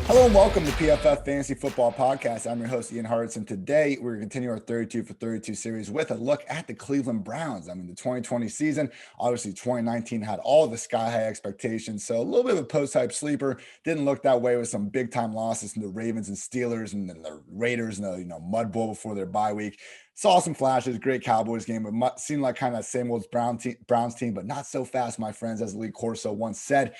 Hello and welcome to PFF Fantasy Football Podcast. I'm your host, Ian Hartitz, and today we're going to continue our 32 for 32 series with a look at the Cleveland Browns. I mean, the 2020 season, obviously 2019 had all the sky-high expectations, so a little bit of a post-hype sleeper. Didn't look that way with some big-time losses to the Ravens and Steelers and then the Raiders in the Mud Bowl before their bye week. Saw some flashes, great Cowboys game, but seemed like kind of that same old Browns team, but not so fast, my friends, as Lee Corso once said.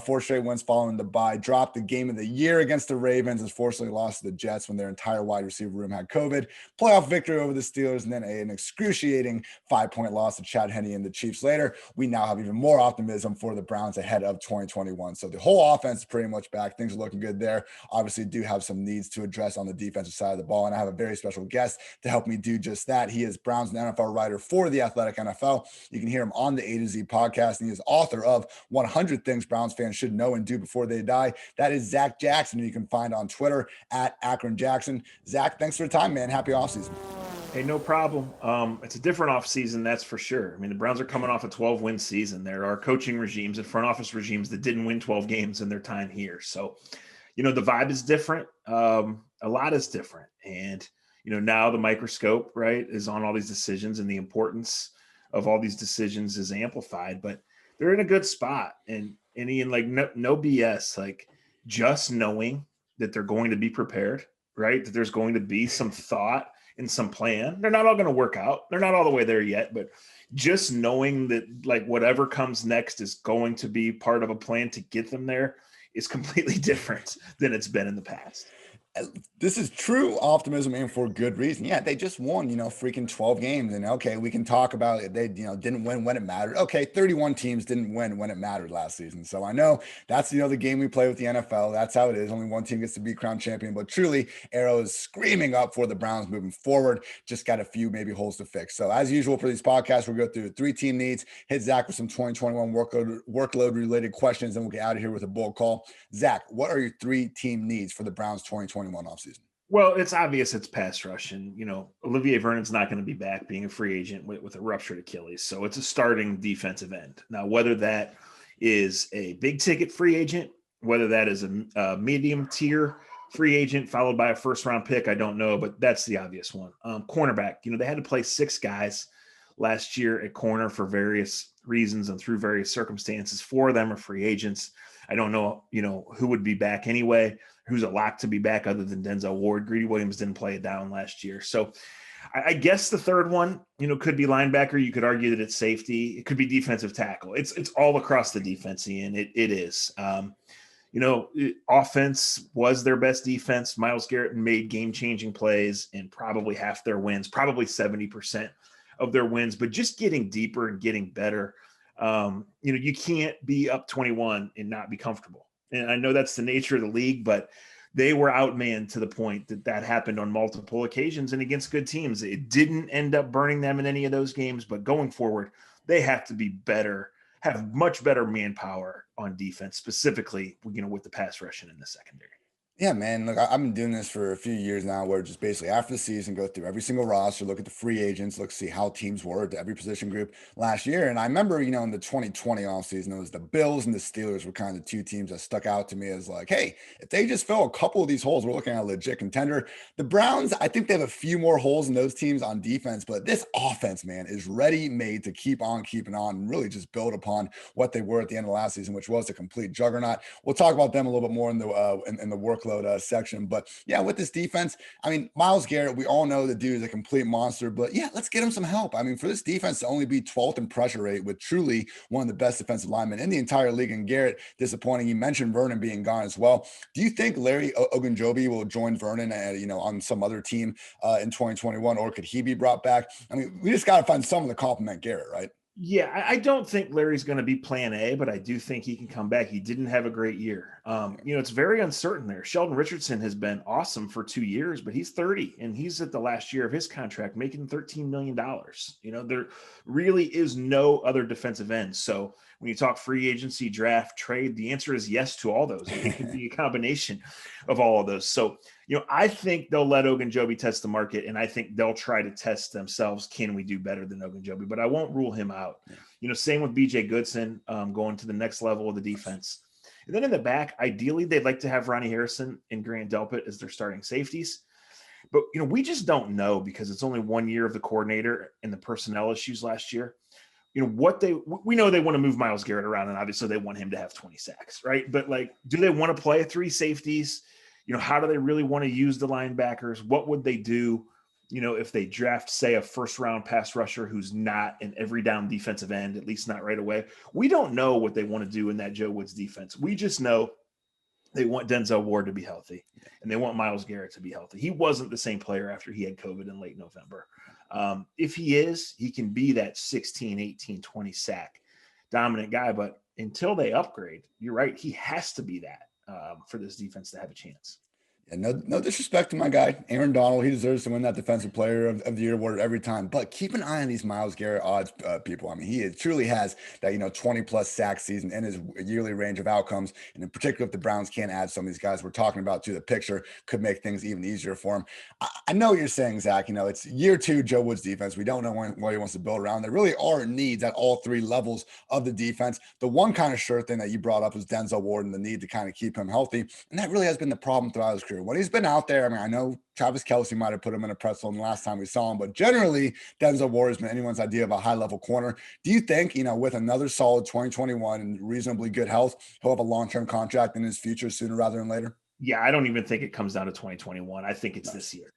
4 straight wins following the bye, dropped the game of the year against the Ravens, unfortunately lost to the Jets when their entire wide receiver room had COVID. Playoff victory over the Steelers, and then an excruciating 5-point loss to Chad Henne and the Chiefs later. We now have even more optimism for the Browns ahead of 2021. So the whole offense is pretty much back. Things are looking good there. Obviously, do have some needs to address on the defensive side of the ball, and I have a very special guest to help me do just that. He is Browns and NFL writer for the Athletic NFL. You can hear him on the A to Z podcast, and he is author of 100 Things Browns Fans Should Know and Do Before They Die. That is Zac Jackson, who you can find on Twitter at Akron Jackson. Zac, thanks for the time, man. Happy offseason. Hey, no problem. It's a different offseason, that's for sure. I mean, the Browns are coming off a 12-win season. There are coaching regimes and front office regimes that didn't win 12 games in their time here. So, the vibe is different. A lot is different. And, now the microscope, right, is on all these decisions, and the importance of all these decisions is amplified. But they're in a good spot. And Ian, no BS, just knowing that they're going to be prepared, right, that there's going to be some thought and some plan. They're not all going to work out. They're not all the way there yet, but just knowing that whatever comes next is going to be part of a plan to get them there is completely different than it's been in the past. This is true optimism, and for good reason. Yeah, they just won, freaking 12 games. And okay, we can talk about it. They, didn't win when it mattered. Okay, 31 teams didn't win when it mattered last season. So I know that's, the game we play with the NFL. That's how it is. Only one team gets to be crowned champion. But truly, arrow is screaming up for the Browns moving forward. Just got a few maybe holes to fix. So as usual for these podcasts, we'll go through 3 team needs, hit Zac with some 2021 workload related questions, and we'll get out of here with a bold call. Zac, what are your 3 team needs for the Browns 2021 offseason? Well, it's obvious it's pass rush, and Olivier Vernon's not going to be back, being a free agent with a ruptured Achilles, so it's a starting defensive end. Now, whether that is a big ticket free agent, whether that is a medium tier free agent followed by a first round pick, I don't know, but that's the obvious one. Cornerback, they had to play 6 guys last year at corner for various reasons and through various circumstances. 4 of them are free agents. I don't know, who would be back anyway, who's a lock to be back other than Denzel Ward. Greedy Williams didn't play it down last year. So I guess the third one, could be linebacker. You could argue that it's safety. It could be defensive tackle. It's all across the defense, Ian. It is. Offense was their best defense. Myles Garrett made game-changing plays in probably half their wins, probably 70% of their wins, but just getting deeper and getting better. You can't be up 21 and not be comfortable. And I know that's the nature of the league, but they were outmanned to the point that happened on multiple occasions and against good teams. It didn't end up burning them in any of those games, but going forward, they have to be better, have much better manpower on defense, specifically, with the pass rush and in the secondary. Yeah, man. Look, I've been doing this for a few years now, where just basically after the season, go through every single roster, look at the free agents, see how teams were to every position group last year. And I remember, in the 2020 offseason, it was the Bills and the Steelers were kind of the 2 teams that stuck out to me as hey, if they just fill a couple of these holes, we're looking at a legit contender. The Browns, I think they have a few more holes in those teams on defense, but this offense, man, is ready-made to keep on keeping on and really just build upon what they were at the end of last season, which was a complete juggernaut. We'll talk about them a little bit more in the work section. But yeah, with this defense, I mean, Myles Garrett, we all know the dude is a complete monster, but yeah, let's get him some help. I mean, for this defense to only be 12th in pressure rate with truly one of the best defensive linemen in the entire league, and Garrett disappointing. You mentioned Vernon being gone as well. Do you think Larry Ogunjobi will join Vernon on some other team in 2021, or could he be brought back? I mean, we just got to find someone to complement Garrett, right? Yeah, I don't think Larry's going to be plan A, but I do think he can come back. He didn't have a great year. It's very uncertain there. Sheldon Richardson has been awesome for 2 years, but he's 30 and he's at the last year of his contract making $13 million. There really is no other defensive end. So when you talk free agency, draft, trade, the answer is yes to all those. It could be a combination of all of those. So, I think they'll let Ogunjobi test the market, and I think they'll try to test themselves. Can we do better than Ogunjobi? But I won't rule him out. Same with BJ Goodson going to the next level of the defense. And then in the back, ideally, they'd like to have Ronnie Harrison and Grant Delpit as their starting safeties. But, we just don't know because it's only 1 year of the coordinator and the personnel issues last year. We know they want to move Myles Garrett around, and obviously they want him to have 20 sacks, right? But do they want to play 3 safeties? How do they really want to use the linebackers? What would they do, if they draft, say, a first-round pass rusher who's not an every down defensive end, at least not right away? We don't know what they want to do in that Joe Woods defense. We just know they want Denzel Ward to be healthy, and they want Myles Garrett to be healthy. He wasn't the same player after he had COVID in late November. If he is, he can be that 16, 18, 20 sack dominant guy. But until they upgrade, you're right, he has to be that for this defense to have a chance. And no disrespect to my guy, Aaron Donald. He deserves to win that Defensive Player of the Year award every time. But keep an eye on these Myles Garrett odds, people. I mean, he truly has that 20-plus sack season in his yearly range of outcomes. And in particular, if the Browns can't add some of these guys we're talking about to the picture, could make things even easier for him. I know what you're saying, Zach. It's year 2 Joe Woods defense. We don't know what he wants to build around. There really are needs at all 3 levels of the defense. The one kind of sure thing that you brought up was Denzel Ward and the need to kind of keep him healthy. And that really has been the problem throughout his career. When he's been out there, I mean, I know Travis Kelce might have put him in a pretzel the last time we saw him, but generally, Denzel Ward has been anyone's idea of a high-level corner. Do you think, with another solid 2021 and reasonably good health, he'll have a long-term contract in his future sooner rather than later? Yeah, I don't even think it comes down to 2021. I think it's this year.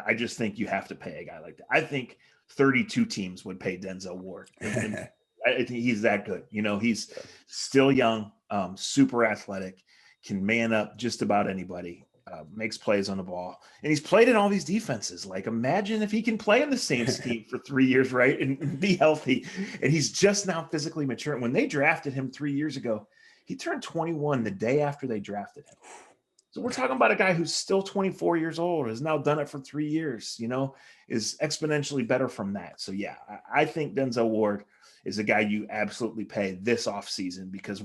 I just think you have to pay a guy like that. I think 32 teams would pay Denzel Ward. I think he's that good. He's still young, super athletic, can man up just about anybody. Makes plays on the ball, and he's played in all these defenses. Imagine if he can play in the same scheme for 3 years, right, and be healthy. And he's just now physically mature. When they drafted him 3 years ago, he turned 21 the day after they drafted him. So we're talking about a guy who's still 24 years old, has now done it for 3 years, is exponentially better from that. So yeah, I think Denzel Ward is a guy you absolutely pay this offseason, because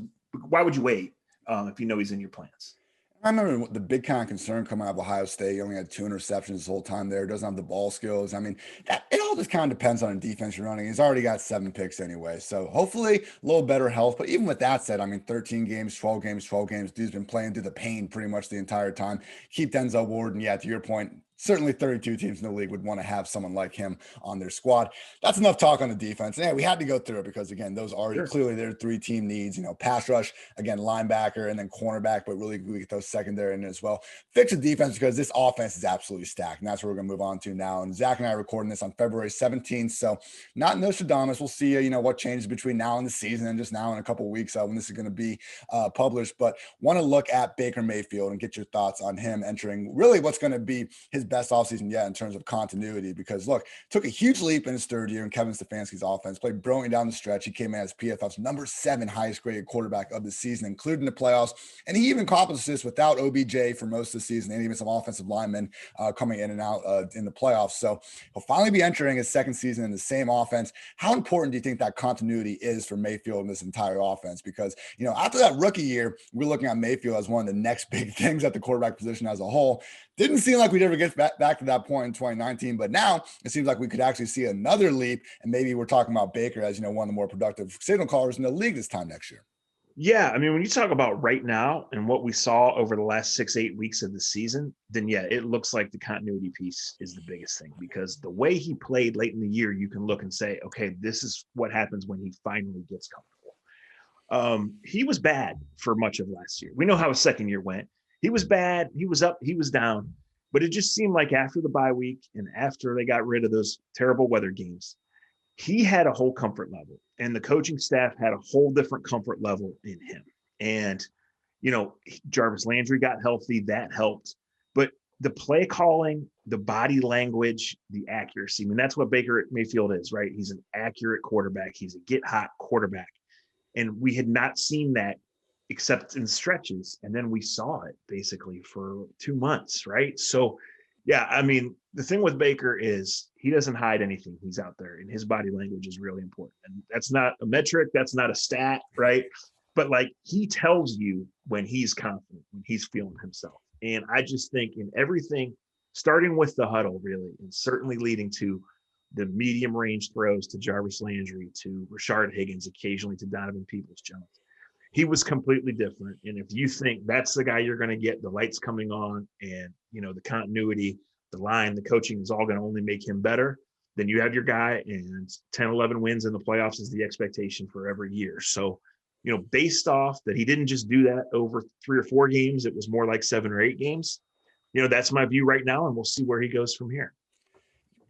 why would you wait if you know he's in your plans? I remember the big kind of concern coming out of Ohio State. He only had 2 interceptions his whole time there. Doesn't have the ball skills. I mean, it all just kind of depends on the defense you're running. He's already got 7 picks anyway. So hopefully a little better health. But even with that said, I mean, 13 games, 12 games, 12 games. Dude's been playing through the pain pretty much the entire time. Keep Denzel Ward. And yeah, to your point, certainly 32 teams in the league would want to have someone like him on their squad. That's enough talk on the defense. And yeah, we had to go through it because, again, those are clearly their 3 team needs, pass rush, again, linebacker, and then cornerback, but really we get those secondary in as well. Fix the defense because this offense is absolutely stacked. And that's what we're going to move on to now. And Zach and I are recording this on February 17th. So not Nostradamus. We'll see, what changes between now and the season and just now in a couple of weeks when this is going to be published. But want to look at Baker Mayfield and get your thoughts on him entering really what's going to be his best offseason yet in terms of continuity, because look, took a huge leap in his 3rd year in Kevin Stefanski's offense, played brilliantly down the stretch. He came in as PFF's number 7 highest graded quarterback of the season, including the playoffs. And he even accomplished this without OBJ for most of the season, and even some offensive linemen coming in and out in the playoffs. So he'll finally be entering his 2nd season in the same offense. How important do you think that continuity is for Mayfield in this entire offense? Because, after that rookie year, we're looking at Mayfield as one of the next big things at the quarterback position as a whole. Didn't seem like we'd ever get back to that point in 2019, but now it seems like we could actually see another leap, and maybe we're talking about Baker as, one of the more productive signal callers in the league this time next year. Yeah, I mean, when you talk about right now and what we saw over the last 6-8 weeks of the season, then yeah, it looks like the continuity piece is the biggest thing, because the way he played late in the year, you can look and say, okay, this is what happens when he finally gets comfortable. He was bad for much of last year. We know how his 2nd year went. He was bad. He was up. He was down. But it just seemed like after the bye week and after they got rid of those terrible weather games, he had a whole comfort level, and the coaching staff had a whole different comfort level in him. And, Jarvis Landry got healthy. That helped. But the play calling, the body language, the accuracy, I mean, that's what Baker Mayfield is, right? He's an accurate quarterback. He's a get-hot quarterback. And we had not seen that except in stretches. And then we saw it basically for 2 months, right? So, yeah, I mean, the thing with Baker is he doesn't hide anything. He's out there, and his body language is really important. And that's not a metric. That's not a stat, right? But he tells you when he's confident, when he's feeling himself. And I just think in everything, starting with the huddle, really, and certainly leading to the medium range throws to Jarvis Landry, to Rashard Higgins, occasionally to Donovan Peoples-Jones, he was completely different. And if you think that's the guy you're going to get, the lights coming on and, the continuity, the line, the coaching is all going to only make him better, then you have your guy, and 10, 11 wins in the playoffs is the expectation for every year. So, based off that he didn't just do that over 3 or 4 games, it was more like 7 or 8 games. That's my view right now, and we'll see where he goes from here.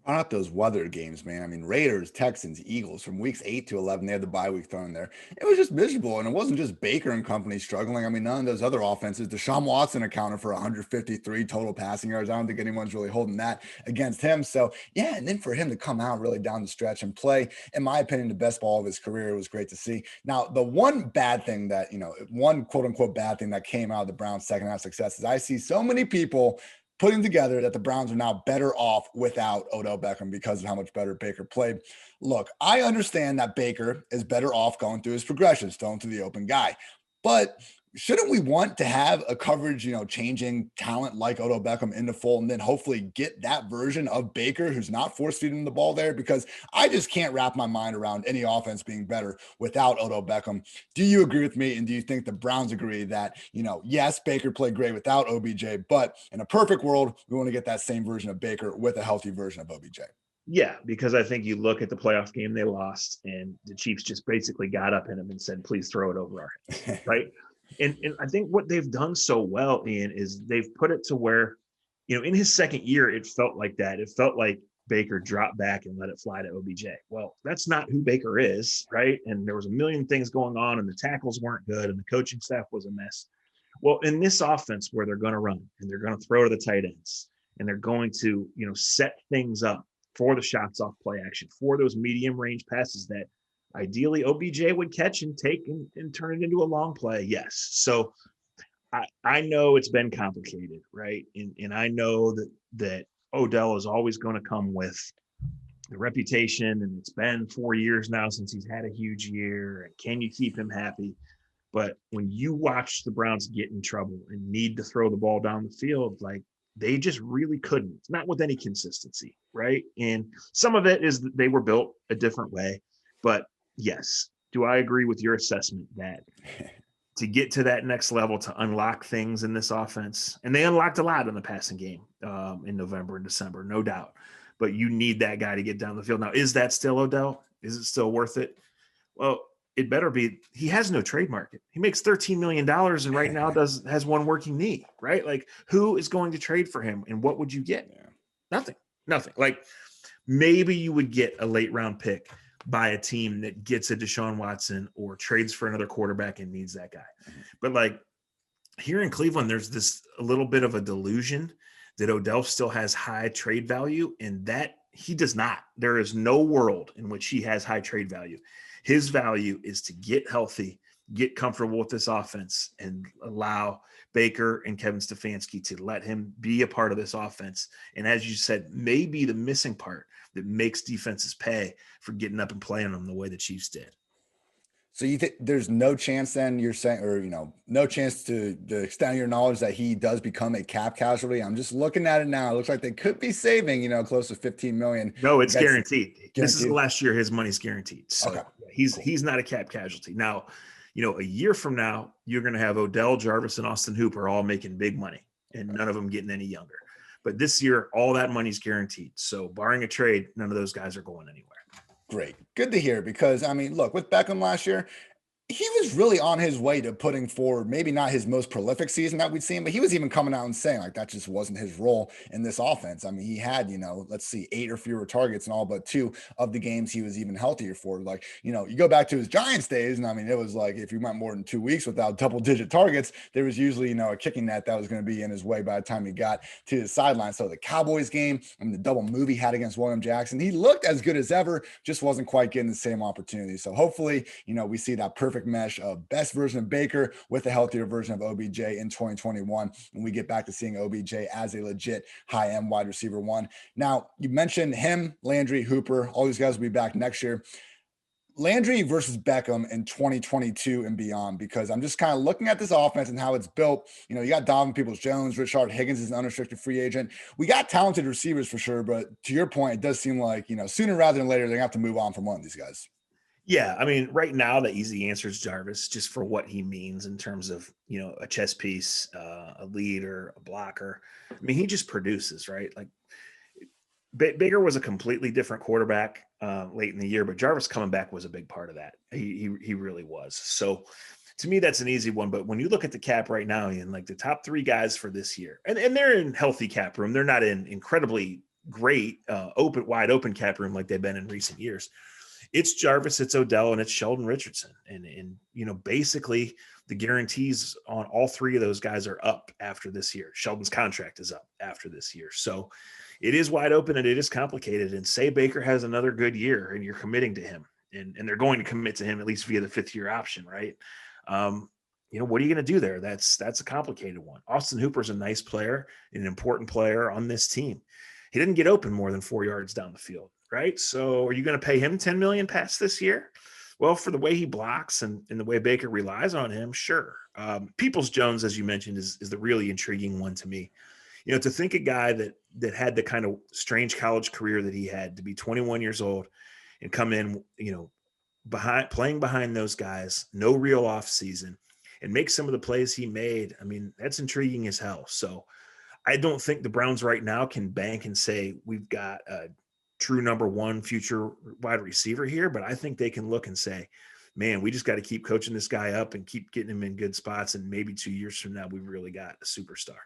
Not those weather games, man. I mean, Raiders, Texans, Eagles from weeks 8 to 11, they had the bye week thrown there. It was just miserable. And it wasn't just Baker and company struggling. I mean, none of those other offenses. Deshaun Watson accounted for 153 total passing yards. I don't think anyone's really holding that against him. So, yeah. And then for him to come out really down the stretch and play, in my opinion, the best ball of his career, was great to see. Now, the one bad thing that, one quote unquote bad thing that came out of the Browns' second half success is I see so many people putting together that the Browns are now better off without Odell Beckham because of how much better Baker played. Look, I understand that Baker is better off going through his progressions, throwing to the open guy. But shouldn't we want to have a coverage, changing talent like Odell Beckham in the fold, and then hopefully get that version of Baker who's not force feeding the ball there? Because I just can't wrap my mind around any offense being better without Odell Beckham. Do you agree with me? And do you think the Browns agree that, yes, Baker played great without OBJ, but in a perfect world, we want to get that same version of Baker with a healthy version of OBJ? Yeah, because I think you look at the playoff game they lost, and the Chiefs just basically got up in him and said, please throw it over our heads, right? And I think what they've done so well, Ian, is they've put it to where, in his second year, it felt like that. It felt like Baker dropped back and let it fly to OBJ. Well, that's not who Baker is, right? And there was a million things going on, and the tackles weren't good, and the coaching staff was a mess. Well, in this offense where they're going to run and they're going to throw to the tight ends, and they're going to, set things up for the shots off play action, for those medium range passes that ideally OBJ would catch and take and turn it into a long play. Yes. So I know it's been complicated, right? And I know that Odell is always going to come with the reputation, and it's been 4 years now since he's had a huge year. And can you keep him happy? But when you watch the Browns get in trouble and need to throw the ball down the field, like, they just really couldn't, not with any consistency, right? And some of it is that they were built a different way. But yes, do I agree with your assessment that to get to that next level, to unlock things in this offense, and they unlocked a lot in the passing game in November and December, no doubt, but you need that guy to get down the field. Now, is that still Odell? Is it still worth it? Well, it better be. He has no trade market. He makes $13 million and right now has one working knee, right? Like, who is going to trade for him, and what would you get? Yeah. Nothing. Like, maybe you would get a late round pick by a team that gets a Deshaun Watson or trades for another quarterback and needs that guy. Mm-hmm. But like, here in Cleveland, there's this a little bit of a delusion that Odell still has high trade value, and that he does not. There is no world in which he has high trade value. His value is to get healthy, get comfortable with this offense, and allow Baker and Kevin Stefanski to let him be a part of this offense. And as you said, maybe the missing part that makes defenses pay for getting up and playing them the way the Chiefs did. So you think there's no chance then, you're saying, or, no chance to the extent of your knowledge that he does become a cap casualty? I'm just looking at it now. It looks like they could be saving, close to $15 million. No, it's guaranteed. This is the last year his money's guaranteed. So okay. He's not a cap casualty. Now, a year from now, you're going to have Odell, Jarvis, and Austin Hooper all making big money, and none of them getting any younger. But this year, all that money's guaranteed. So barring a trade, none of those guys are going anywhere. Great. Good to hear, because, look, with Beckham last year, he was really on his way to putting forward maybe not his most prolific season that we'd seen, but he was even coming out and saying like that just wasn't his role in this offense. He had, 8 or fewer targets in all but 2 of the games he was even healthier for. Like, you go back to his Giants days, and it was like if you went more than 2 weeks without double-digit targets, there was usually, a kicking net that was going to be in his way by the time he got to the sideline. So the Cowboys game and the double move he had against William Jackson, he looked as good as ever, just wasn't quite getting the same opportunity. So hopefully, we see that perfect mesh of best version of Baker with a healthier version of OBJ in 2021, and we get back to seeing OBJ as a legit high-end wide receiver 1. Now, you mentioned him, Landry, Hooper, all these guys will be back next year. Landry versus Beckham in 2022 and beyond, because I'm just kind of looking at this offense and how it's built. You got Donovan Peoples-Jones, Richard Higgins is an unrestricted free agent. We got talented receivers for sure, but to your point, it does seem like, sooner rather than later, they're going to have to move on from one of these guys. Yeah, I mean, right now the easy answer is Jarvis, just for what he means in terms of, a chess piece, a leader, a blocker. I mean, he just produces, right? Like Baker was a completely different quarterback late in the year, but Jarvis coming back was a big part of that. He really was. So to me, that's an easy one. But when you look at the cap right now, Ian, like the top three guys for this year, and they're in healthy cap room, they're not in incredibly great wide open cap room like they've been in recent years. It's Jarvis, it's Odell, and it's Sheldon Richardson. And basically the guarantees on all three of those guys are up after this year. Sheldon's contract is up after this year. So it is wide open and it is complicated. And say Baker has another good year and you're committing to him, and they're going to commit to him at least via the 5th-year option, right? What are you going to do there? That's a complicated one. Austin Hooper's a nice player, an important player on this team. He didn't get open more than 4 yards down the field, right? So are you going to pay him $10 million past this year? Well, for the way he blocks and the way Baker relies on him, sure. Peoples-Jones, as you mentioned, is the really intriguing one to me. To think a guy that had the kind of strange college career that he had, to be 21 years old and come in, playing behind those guys, no real off season, and make some of the plays he made. I mean, that's intriguing as hell. So I don't think the Browns right now can bank and say we've got a true number one future wide receiver here, but I think they can look and say, man, we just got to keep coaching this guy up and keep getting him in good spots. And maybe 2 years from now, we've really got a superstar.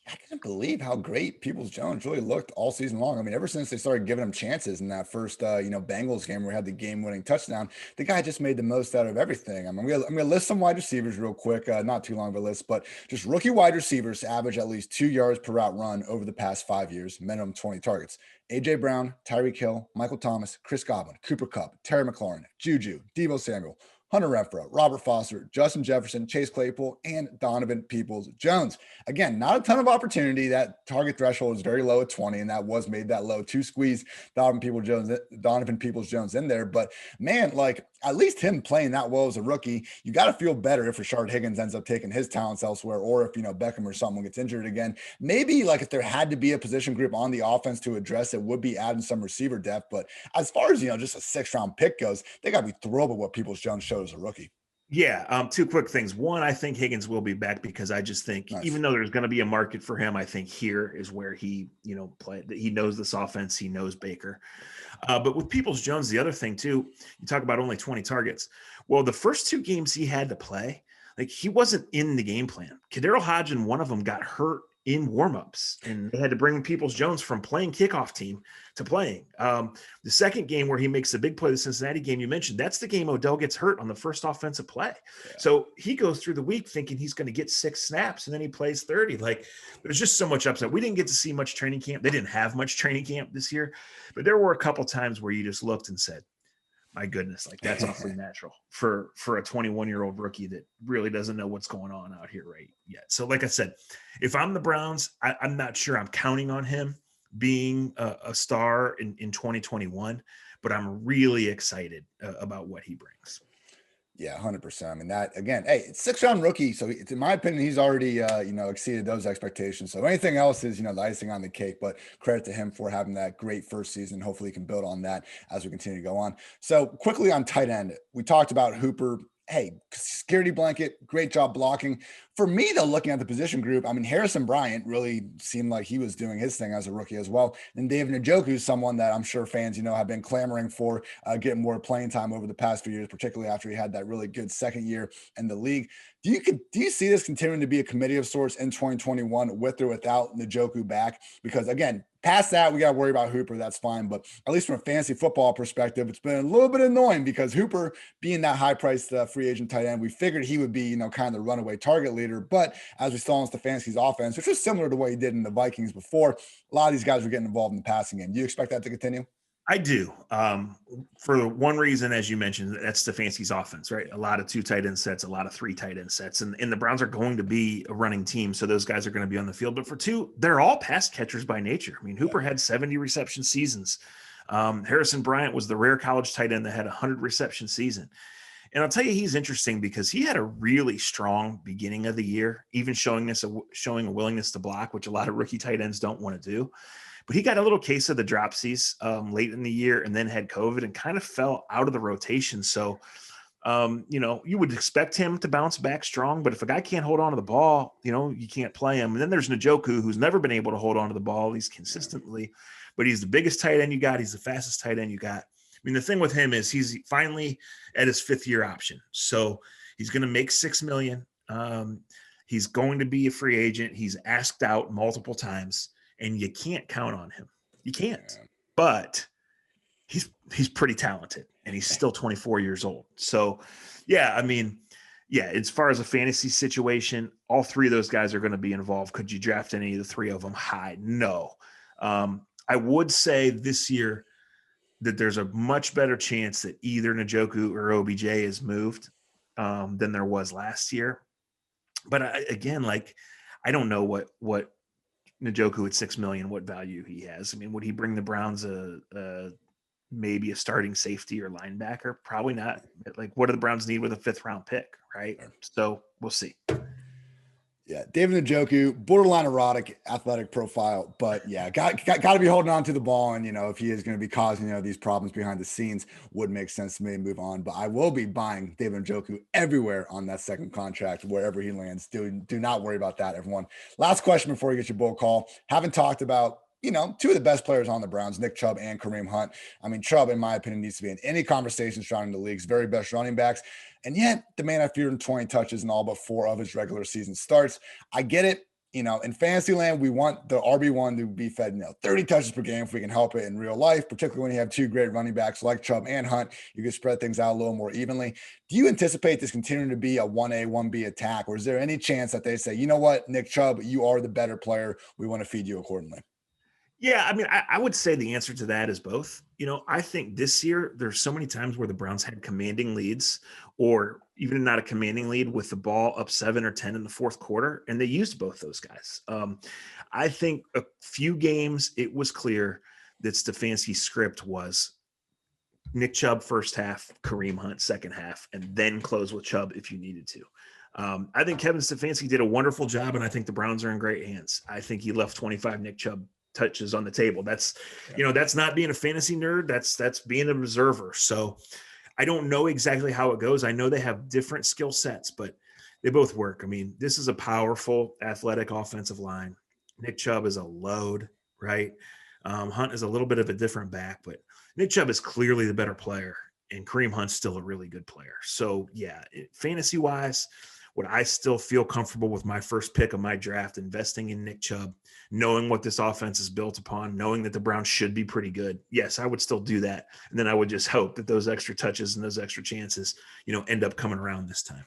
I can't believe how great Peoples-Jones really looked all season long. I mean, ever since they started giving him chances in that first, Bengals game where he had the game-winning touchdown, the guy just made the most out of everything. I'm gonna list some wide receivers real quick. Not too long of a list, but just rookie wide receivers average at least 2 yards per route run over the past 5 years, minimum 20 targets. A.J. Brown, Tyreek Hill, Michael Thomas, Chris Godwin, Cooper Kupp, Terry McLaurin, Juju, Deebo Samuel, Hunter Renfrow, Robert Foster, Justin Jefferson, Chase Claypool, and Donovan Peoples-Jones. Again, not a ton of opportunity. That target threshold is very low at 20, and that was made that low to squeeze Donovan Peoples-Jones in there. But man, like at least him playing that well as a rookie, you got to feel better if Rashard Higgins ends up taking his talents elsewhere, or if Beckham or someone gets injured again. Maybe like if there had to be a position group on the offense to address it, would be adding some receiver depth. But as far as just a 6th-round pick goes, they got to be thrilled with what Peoples-Jones showed as a rookie. Yeah. Two quick things. One, I think Higgins will be back because I just think even though there's going to be a market for him, I think here is where he, played. He knows this offense. He knows Baker. But with Peoples-Jones, the other thing too, you talk about only 20 targets. Well, the first 2 games he had to play, like he wasn't in the game plan. Kadarius Hodgins, one of them, got hurt in warmups, and they had to bring Peoples-Jones from playing kickoff team to playing. The second game where he makes the big play, the Cincinnati game you mentioned, that's the game Odell gets hurt on the first offensive play. Yeah. So he goes through the week thinking he's going to get 6 snaps, and then he plays 30. Like there's just so much upset. We didn't get to see much training camp. They didn't have much training camp this year, but there were a couple times where you just looked and said, my goodness, like that's awfully natural for a 21-year-old rookie that really doesn't know what's going on out here right yet. So like I said, if I'm the Browns, I'm not sure I'm counting on him being a star in 2021, but I'm really excited about what he brings. Yeah, 100%. I mean, that again, hey, it's 6th-round rookie. So in my opinion, he's already, exceeded those expectations. So anything else is, the icing on the cake, but credit to him for having that great first season. Hopefully he can build on that as we continue to go on. So quickly on tight end, we talked about Hooper. Hey, security blanket, great job blocking. For me, though, looking at the position group, I mean, Harrison Bryant really seemed like he was doing his thing as a rookie as well. And David Njoku is someone that I'm sure fans, have been clamoring for getting more playing time over the past few years, particularly after he had that really good second year in the league. Do you see this continuing to be a committee of sorts in 2021 with or without Njoku back? Because again, past that, we got to worry about Hooper. That's fine. But at least from a fantasy football perspective, it's been a little bit annoying because Hooper being that high-priced free agent tight end, we figured he would be, kind of the runaway target leader. But as we saw in Stefanski's offense, which was similar to what he did in the Vikings before, a lot of these guys were getting involved in the passing game. Do you expect that to continue? I do. For one reason, as you mentioned, that's Stefanski's offense, right? A lot of 2 tight end sets, a lot of 3 tight end sets. And the Browns are going to be a running team, so those guys are going to be on the field. But for 2, they're all pass catchers by nature. I mean, Hooper had 70 reception seasons. Harrison Bryant was the rare college tight end that had a 100 reception season. And I'll tell you, he's interesting because he had a really strong beginning of the year, even showing a willingness to block, which a lot of rookie tight ends don't want to do. but he got a little case of the dropsies late in the year and then had COVID and kind of fell out of the rotation. So, you would expect him to bounce back strong, but if a guy can't hold on to the ball, you can't play him. And then there's Njoku, who's never been able to hold on to the ball, at least consistently, but he's the biggest tight end you got. He's the fastest tight end you got. I mean, the thing with him is he's finally at his 5th-year option. So he's going to make $6 million. He's going to be a free agent. He's asked out multiple times, and you can't count on him. You can't. But he's pretty talented, and he's still 24 years old. So, as far as a fantasy situation, all 3 of those guys are going to be involved. Could you draft any of the 3 of them high? No. I would say this year that there's a much better chance that either Njoku or OBJ is moved than there was last year. But I don't know what Njoku at $6 million, what value he has. I mean, would he bring the Browns maybe a starting safety or linebacker? Probably not. Like, what do the Browns need with a 5th-round pick, right? So we'll see. Yeah, David Njoku, borderline erotic athletic profile, but got to be holding on to the ball. And, if he is going to be causing, these problems behind the scenes, would make sense to me to move on. But I will be buying David Njoku everywhere on that second contract, wherever he lands. Do not worry about that, everyone. Last question before you get your bull call. Haven't talked about 2 of the best players on the Browns, Nick Chubb and Kareem Hunt. I mean, Chubb, in my opinion, needs to be in any conversation surrounding the league's very best running backs. And yet, the man had 420 touches in all but 4 of his regular season starts. I get it. In fantasy land, we want the RB1 to be fed, 30 touches per game if we can help it in real life, particularly when you have 2 great running backs like Chubb and Hunt. You can spread things out a little more evenly. Do you anticipate this continuing to be a 1A, 1B attack? Or is there any chance that they say, you know what, Nick Chubb, you are the better player. We want to feed you accordingly? Yeah, I mean, I would say the answer to that is both. I think this year there's so many times where the Browns had commanding leads, or even not a commanding lead, with the ball up 7 or 10 in the 4th quarter, and they used both those guys. I think a few games it was clear that Stefanski's script was Nick Chubb first half, Kareem Hunt second half, and then close with Chubb if you needed to. I think Kevin Stefanski did a wonderful job, and I think the Browns are in great hands. I think he left 25 Nick Chubb touches on the table. That's, that's not being a fantasy nerd. That's being an observer. So I don't know exactly how it goes. I know they have different skill sets, but they both work. I mean, this is a powerful, athletic offensive line. Nick Chubb is a load, right? Hunt is a little bit of a different back, but Nick Chubb is clearly the better player, and Kareem Hunt's still a really good player. So fantasy-wise, would I still feel comfortable with my first pick of my draft investing in Nick Chubb, knowing what this offense is built upon, knowing that the Browns should be pretty good? Yes, I would still do that. And then I would just hope that those extra touches and those extra chances, end up coming around this time.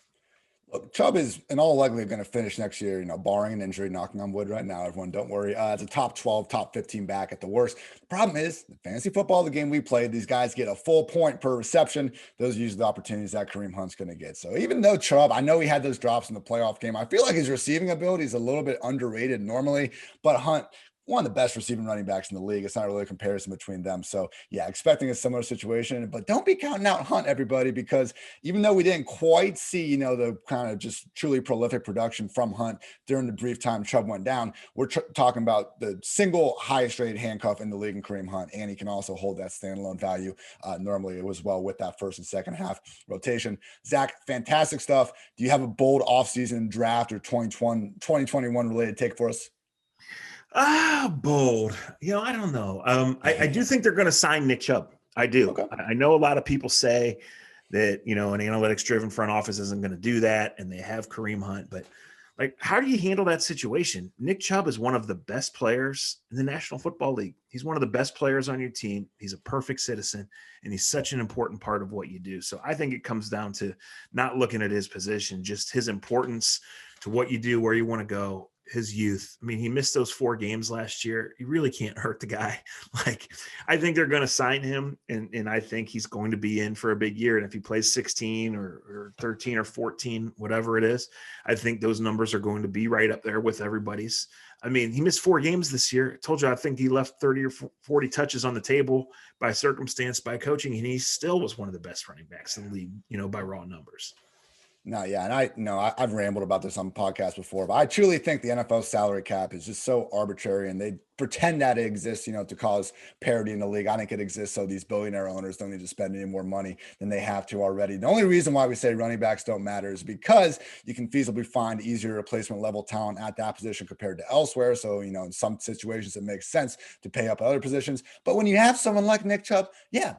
Look, Chubb is in all likelihood going to finish next year, barring an injury, knocking on wood right now. Everyone, don't worry. It's a top 12, top 15 back at the worst. The problem is, the fantasy football, the game we played, these guys get a full point per reception. Those are usually the opportunities that Kareem Hunt's going to get. So even though Chubb, I know he had those drops in the playoff game, I feel like his receiving ability is a little bit underrated normally, but Hunt, one of the best receiving running backs in the league. It's not really a comparison between them. So expecting a similar situation, but don't be counting out Hunt, everybody, because even though we didn't quite see, the kind of just truly prolific production from Hunt during the brief time Chubb went down, we're talking about the single highest rated handcuff in the league in Kareem Hunt. And he can also hold that standalone value. Normally it was well with that first and second half rotation. Zac, fantastic stuff. Do you have a bold offseason draft or 2021 related take for us? Bold. I don't know. I do think they're going to sign Nick Chubb. I do. Okay. I know a lot of people say that, an analytics driven front office isn't going to do that, and they have Kareem Hunt, but how do you handle that situation? Nick Chubb is one of the best players in the National Football League. He's one of the best players on your team. He's a perfect citizen, and he's such an important part of what you do. So I think it comes down to not looking at his position, just his importance to what you do, where you want to go, his youth. I mean, he missed those 4 games last year. You really can't hurt the guy. I think they're going to sign him, and I think he's going to be in for a big year. And if he plays 16 or 13 or 14, whatever it is, I think those numbers are going to be right up there with everybody's. I mean, he missed 4 games this year. I told you, I think he left 30 or 40 touches on the table by circumstance, by coaching, and he still was one of the best running backs in the league, by raw numbers. No, yeah. And I've rambled about this on the podcast before, but I truly think the NFL salary cap is just so arbitrary, and they pretend that it exists, to cause parity in the league. I think it exists so these billionaire owners don't need to spend any more money than they have to already. The only reason why we say running backs don't matter is because you can feasibly find easier replacement level talent at that position compared to elsewhere. So, in some situations it makes sense to pay up other positions. But when you have someone like Nick Chubb,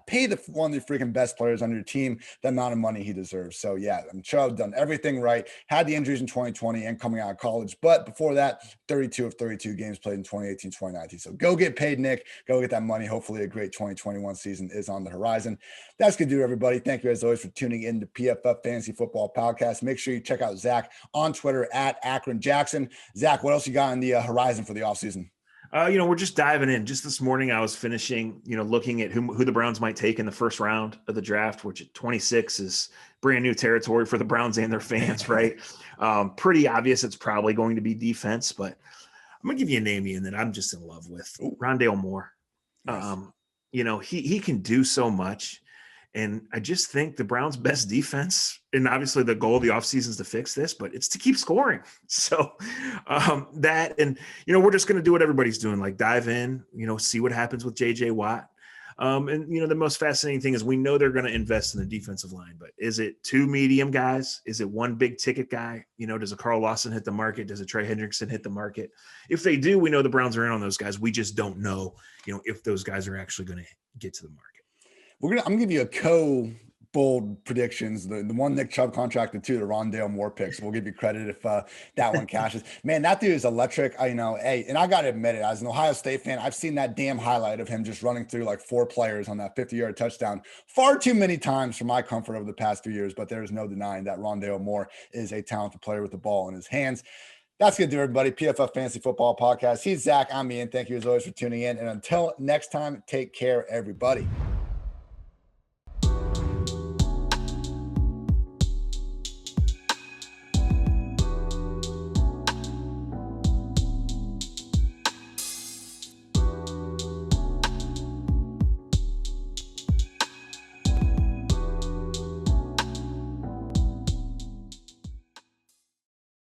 pay one of the freaking best players on your team the amount of money he deserves. So Chubb done everything right, had the injuries in 2020 and coming out of college. But before that, 32 of 32 games played in 2018, 2019. So go get paid, Nick. Go get that money. Hopefully a great 2021 season is on the horizon. That's going to do it, everybody. Thank you, as always, for tuning in to PFF Fantasy Football Podcast. Make sure you check out Zac on Twitter at Akron Jackson. Zac, what else you got on the horizon for the offseason? We're just diving in. Just this morning, I was finishing, looking at who the Browns might take in the first round of the draft, which at 26 is brand new territory for the Browns and their fans, right? Pretty obvious it's probably going to be defense, but I'm going to give you a name, Ian, that I'm just in love with. Rondale Moore. Nice. He can do so much. And I just think the Browns' best defense, and obviously the goal of the offseason is to fix this, but it's to keep scoring. So we're just going to do what everybody's doing, like dive in, see what happens with J.J. Watt. The most fascinating thing is we know they're going to invest in the defensive line, but is it two medium guys? Is it one big ticket guy? Does a Carl Lawson hit the market? Does a Trey Hendrickson hit the market? If they do, we know the Browns are in on those guys. We just don't know, if those guys are actually going to get to the market. I'm going to give you a bold predictions. The one Nick Chubb contract and two, the Rondale Moore picks. We'll give you credit if that one cashes. Man, that dude is electric. And I got to admit it, as an Ohio State fan, I've seen that damn highlight of him just running through like four players on that 50-yard touchdown far too many times for my comfort over the past few years. But there's no denying that Rondale Moore is a talented player with the ball in his hands. That's going to do it, everybody. PFF Fantasy Football Podcast. He's Zac. I'm Ian. Thank you as always for tuning in. And until next time, take care, everybody.